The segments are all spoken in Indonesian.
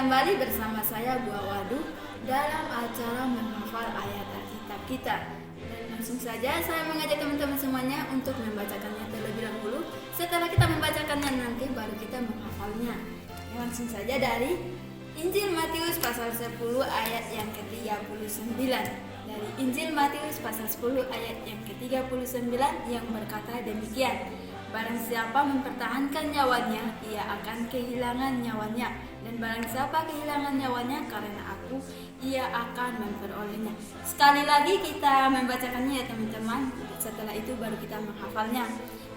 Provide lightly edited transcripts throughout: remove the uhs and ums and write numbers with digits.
kembali bersama saya Buah Wadu dalam acara menghafal ayat Alkitab kita. Dan langsung saja saya mengajak teman-teman semuanya untuk membacakannya terlebih dahulu. Setelah kita membacakannya nanti baru kita menghafalnya. Langsung saja dari Injil Matius pasal 10 ayat yang ke-39. Dari Injil Matius pasal 10 ayat yang ke-39 yang berkata demikian. Barang siapa mempertahankan nyawanya, ia akan kehilangan nyawanya. Dan barang siapa kehilangan nyawanya karena aku, ia akan memperolehnya. Sekali lagi kita membacakannya ya teman-teman. Setelah itu baru kita menghafalnya.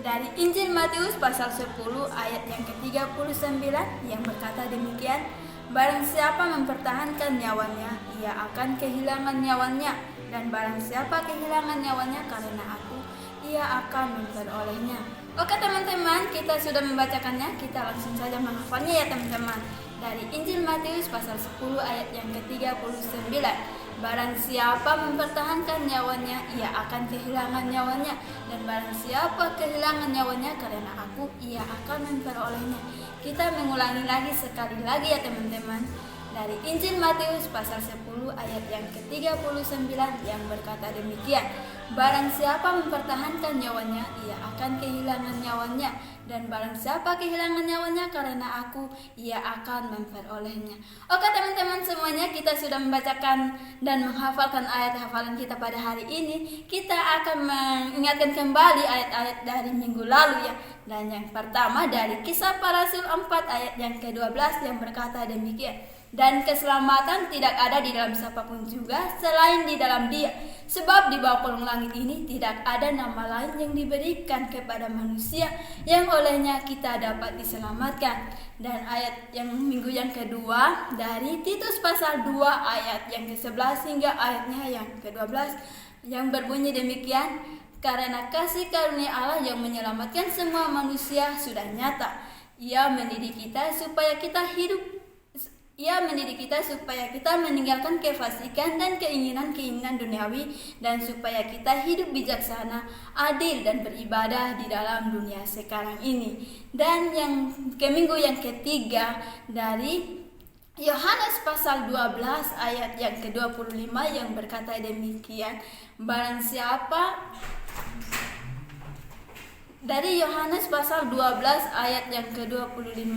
Dari Injil Matius pasal 10 ayat yang ke-39 yang berkata demikian. Barang siapa mempertahankan nyawanya, ia akan kehilangan nyawanya. Dan barang siapa kehilangan nyawanya karena aku, ia akan memperolehnya. Oke teman-teman, kita sudah membacakannya, kita langsung saja menghafalnya ya teman-teman. Dari Injil Matius pasal 10 ayat yang ke-39. Barang siapa mempertahankan nyawanya, ia akan kehilangan nyawanya. Dan barang siapa kehilangan nyawanya karena aku, ia akan memperolehnya. Kita mengulangi lagi sekali lagi ya teman-teman. Dari Injil Matius pasal 10 ayat yang ke-39 yang berkata demikian. Barang siapa mempertahankan nyawanya, ia akan kehilangan nyawanya. Dan barang siapa kehilangan nyawanya karena aku, ia akan memperolehnya. Oke teman-teman semuanya, kita sudah membacakan dan menghafalkan ayat hafalan kita pada hari ini. Kita akan mengingatkan kembali ayat-ayat dari minggu lalu ya. Dan yang pertama dari Kisah Para Rasul 4 ayat yang ke-12 yang berkata demikian. Dan keselamatan tidak ada di dalam siapapun juga selain di dalam Dia. Sebab di bawah kolong langit ini tidak ada nama lain yang diberikan kepada manusia yang olehnya kita dapat diselamatkan. Dan ayat yang minggu yang kedua dari Titus pasal 2 ayat yang ke-11 hingga ayatnya yang ke-12 yang berbunyi demikian. Karena kasih karunia Allah yang menyelamatkan semua manusia sudah nyata. Ia mendidik kita supaya kita meninggalkan kefasikan dan keinginan-keinginan duniawi dan supaya kita hidup bijaksana, adil dan beribadah di dalam dunia sekarang ini. Dan yang ke minggu yang ketiga dari Yohanes pasal 12 ayat yang ke-25 yang berkata demikian. Dari Yohanes pasal 12 ayat yang ke-25,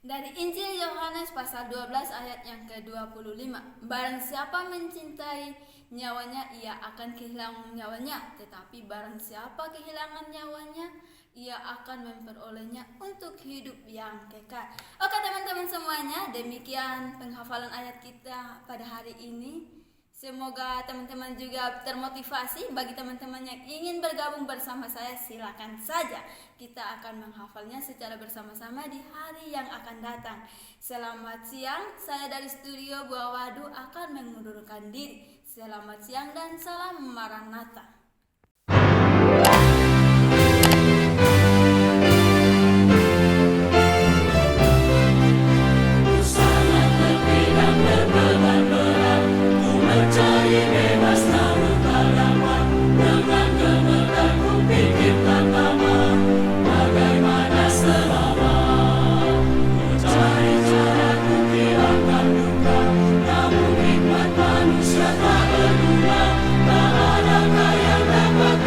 dari Injil Yohanes pasal 12 ayat yang ke-25. Barang siapa mencintai nyawanya, ia akan kehilangan nyawanya. Tetapi barang siapa kehilangan nyawanya, ia akan memperolehnya untuk hidup yang kekal. Oke teman-teman semuanya, demikian penghafalan ayat kita pada hari ini. Semoga teman-teman juga termotivasi. Bagi teman-teman yang ingin bergabung bersama saya, silakan saja. Kita akan menghafalnya secara bersama-sama di hari yang akan datang. Selamat siang, saya dari studio Buah Wadu akan mengundurkan diri. Selamat siang dan salam Maranatha.